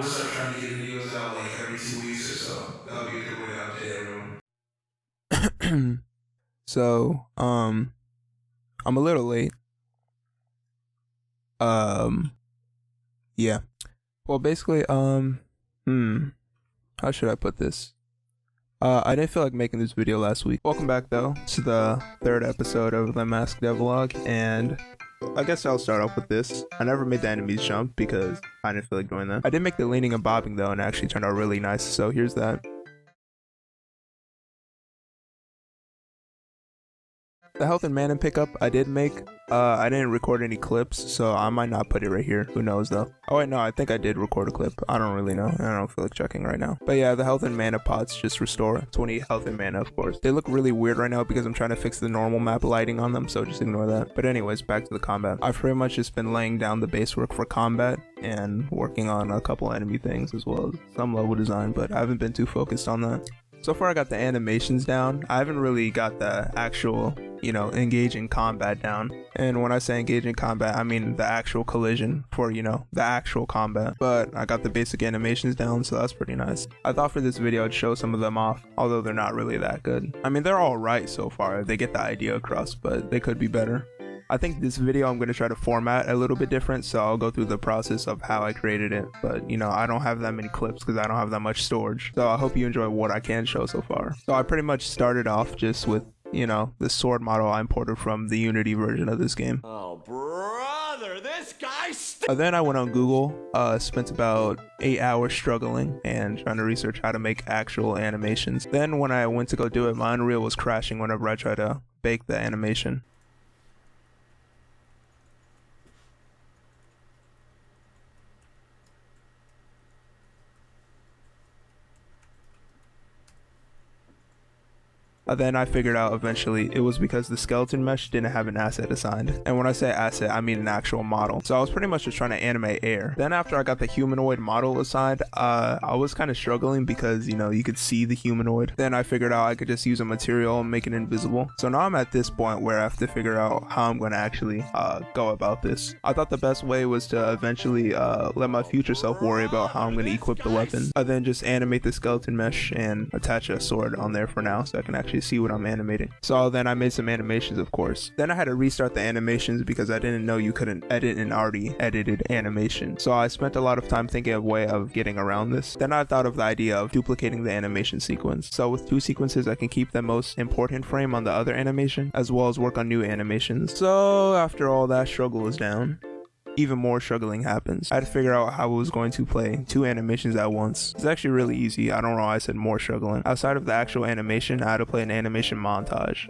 gonna start trying to get videos out like every 2 weeks or so. That'll be a good way to update everyone. So, I'm a little late. Yeah. Well, basically, how should I put this? I didn't feel like making this video last week. Welcome back, though, to the third episode of the MaskDevlog, and I guess I'll start off with this. I never made the enemies jump because I didn't feel like doing that. I did make the leaning and bobbing, though, and it actually turned out really nice, so here's that. The health and mana pickup I did make. I didn't record any clips, so I might not put it right here. Who knows though? Oh wait, no, I think I did record a clip. I don't really know. I don't feel like checking right now. But yeah, the health and mana pots just restore 20 health and mana, of course. They look really weird right now because I'm trying to fix the normal map lighting on them, so just ignore that. But anyways, back to the combat. I've pretty much just been laying down the base work for combat and working on a couple enemy things as well as some level design, but I haven't been too focused on that. So far I got the animations down. I haven't really got the actual, engaging combat down. And when I say engaging combat, I mean the actual collision for, the actual combat. But I got the basic animations down, so that's pretty nice. I thought for this video I'd show some of them off, although they're not really that good. I mean, they're all right so far. They get the idea across, but they could be better. I think this video I'm going to try to format a little bit different, so I'll go through the process of how I created it. But, I don't have that many clips because I don't have that much storage. So I hope you enjoy what I can show so far. So I pretty much started off just with, the sword model I imported from the Unity version of this game. Oh, brother, this guy Then I went on Google, spent about 8 hours struggling and trying to research how to make actual animations. Then when I went to go do it, my Unreal was crashing whenever I tried to bake the animation. Then I figured out eventually it was because the skeleton mesh didn't have an asset assigned. And when I say asset, I mean an actual model. So I was pretty much just trying to animate air. Then after I got the humanoid model assigned, I was kind of struggling because, you could see the humanoid. Then I figured out I could just use a material and make it invisible. So now I'm at this point where I have to figure out how I'm going to actually go about this. I thought the best way was to eventually let my future self worry about how I'm going to equip the weapon. I then just animate the skeleton mesh and attach a sword on there for now so I can actually see what I'm animating. So then I made some animations, of course. Then I had to restart the animations because I didn't know you couldn't edit an already edited animation. So I spent a lot of time thinking of a way of getting around this. Then I thought of the idea of duplicating the animation sequence. So with 2 sequences, I can keep the most important frame on the other animation, as well as work on new animations. So after all that struggle is down, even more struggling happens. I had to figure out how I was going to play 2 animations at once. It's actually really easy. I don't know why I said more struggling. Outside of the actual animation, I had to play an animation montage.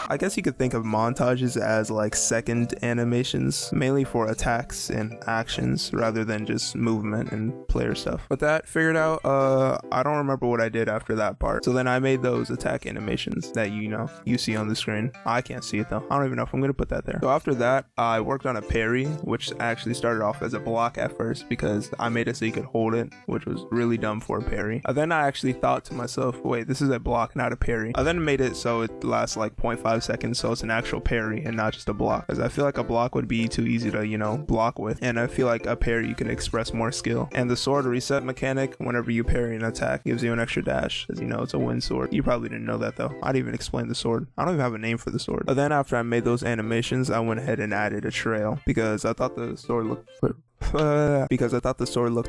I guess you could think of montages as like second animations, mainly for attacks and actions rather than just movement and player stuff. But that figured out, I don't remember what I did after that part. So then I made those attack animations that you see on the screen. I can't see it though. I don't even know if I'm gonna put that there. So after that, I worked on a parry, which actually started off as a block at first because I made it so you could hold it, which was really dumb for a parry. Then I actually thought to myself, wait, this is a block, not a parry. I then made it so it lasts like 0.5 seconds, so it's an actual parry and not just a block, because I feel like a block would be too easy to block with, and I feel like a parry you can express more skill. And the sword reset mechanic, whenever you parry an attack, gives you an extra dash, as it's a wind sword. You probably didn't know that though. I didn't even explain the sword. I don't even have a name for the sword. But then after I made those animations, I went ahead and added a trail because I thought the sword looked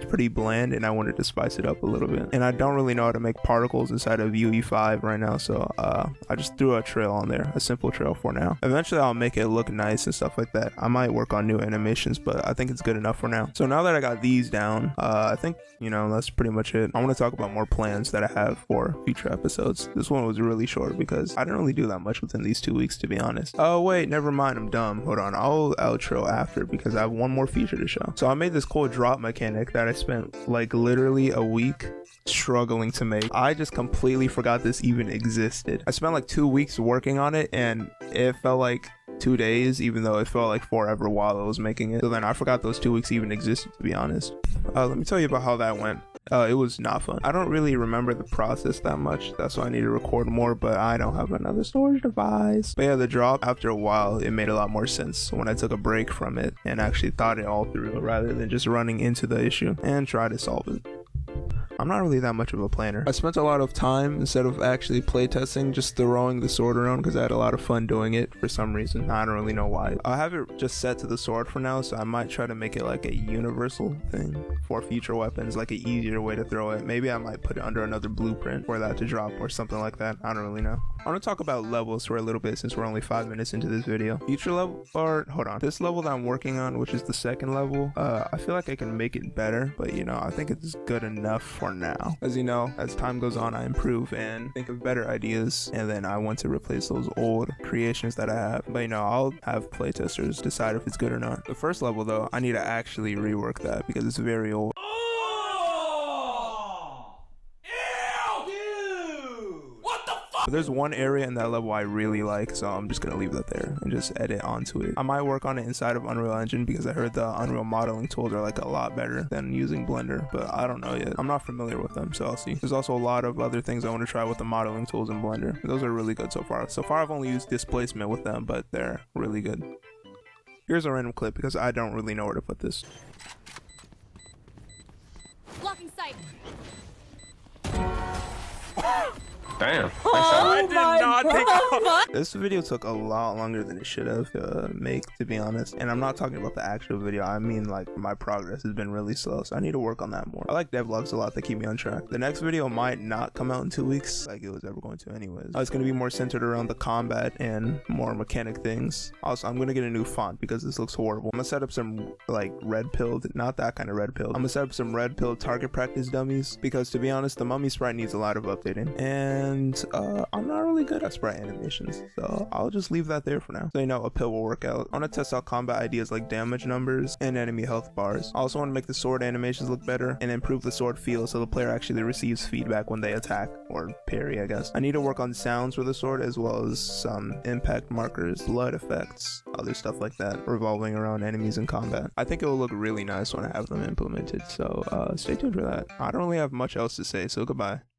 pretty bland and I wanted to spice it up a little bit. And I don't really know how to make particles inside of UE5 right now, so I just threw a trail on there, a simple trail for now. Eventually I'll make it look nice and stuff like that. I might work on new animations, but I think it's good enough for now. So now that I got these down, I think that's pretty much it. I want to talk about more plans that I have for future episodes. This one was really short because I didn't really do that much within these 2 weeks, to be honest. Oh wait, never mind, I'm dumb. Hold on, I'll outro after because I have one more feature to show. So I made this cool drop mechanic that I spent like literally a week struggling to make. I just completely forgot this even existed. I spent like 2 weeks working on it and it felt like 2 days, even though it felt like forever while I was making it. So then I forgot those 2 weeks even existed, to be honest. Let me tell you about how that went. It was not fun. I don't really remember the process that much. That's why I need to record more, but I don't have another storage device. But yeah, the drop, after a while, it made a lot more sense when I took a break from it and actually thought it all through rather than just running into the issue and try to solve it. I'm not really that much of a planner. I spent a lot of time, instead of actually playtesting, just throwing the sword around because I had a lot of fun doing it for some reason. I don't really know why. I have it just set to the sword for now, so I might try to make it like a universal thing for future weapons, like an easier way to throw it. Maybe I might put it under another blueprint for that to drop or something like that. I don't really know. I want to talk about levels for a little bit since we're only 5 minutes into this video. Future level, or hold on. This level that I'm working on, which is the second level, I feel like I can make it better, but you know, I think it's good enough for now. As you know, as time goes on, I improve and think of better ideas, and then I want to replace those old creations that I have. But you know, I'll have playtesters decide if it's good or not. The first level though, I need to actually rework that because it's very old. But there's one area in that level I really like, so I'm just gonna leave that there and just edit onto it. I might work on it inside of Unreal Engine because I heard the Unreal modeling tools are like a lot better than using Blender, but I don't know yet. I'm not familiar with them, so I'll see. There's also a lot of other things I want to try with the modeling tools in Blender. Those are really good so far. So far I've only used displacement with them, but they're really good. Here's a random clip because I don't really know where to put this. Blocking sight. Damn. I did not think this video took a lot longer than it should have to make, to be honest. And I'm not talking about the actual video. I mean, like, my progress has been really slow, so I need to work on that more. I like devlogs a lot. They keep me on track. The next video might not come out in 2 weeks like it was ever going to anyways. It's going to be more centered around the combat and more mechanic things. Also, I'm going to get a new font because this looks horrible. I'm going to set up some like red pilled, not that kind of red pilled. I'm going to set up some red pilled target practice dummies because, to be honest, the mummy sprite needs a lot of updating. And I'm not really good at sprite animations, so I'll just leave that there for now. So you know, a pill will work out. I want to test out combat ideas like damage numbers and enemy health bars. I also want to make the sword animations look better and improve the sword feel so the player actually receives feedback when they attack or parry, I guess. I need to work on sounds for the sword as well as some impact markers, blood effects, other stuff like that revolving around enemies in combat. I think it will look really nice when I have them implemented, so stay tuned for that. I don't really have much else to say, so goodbye.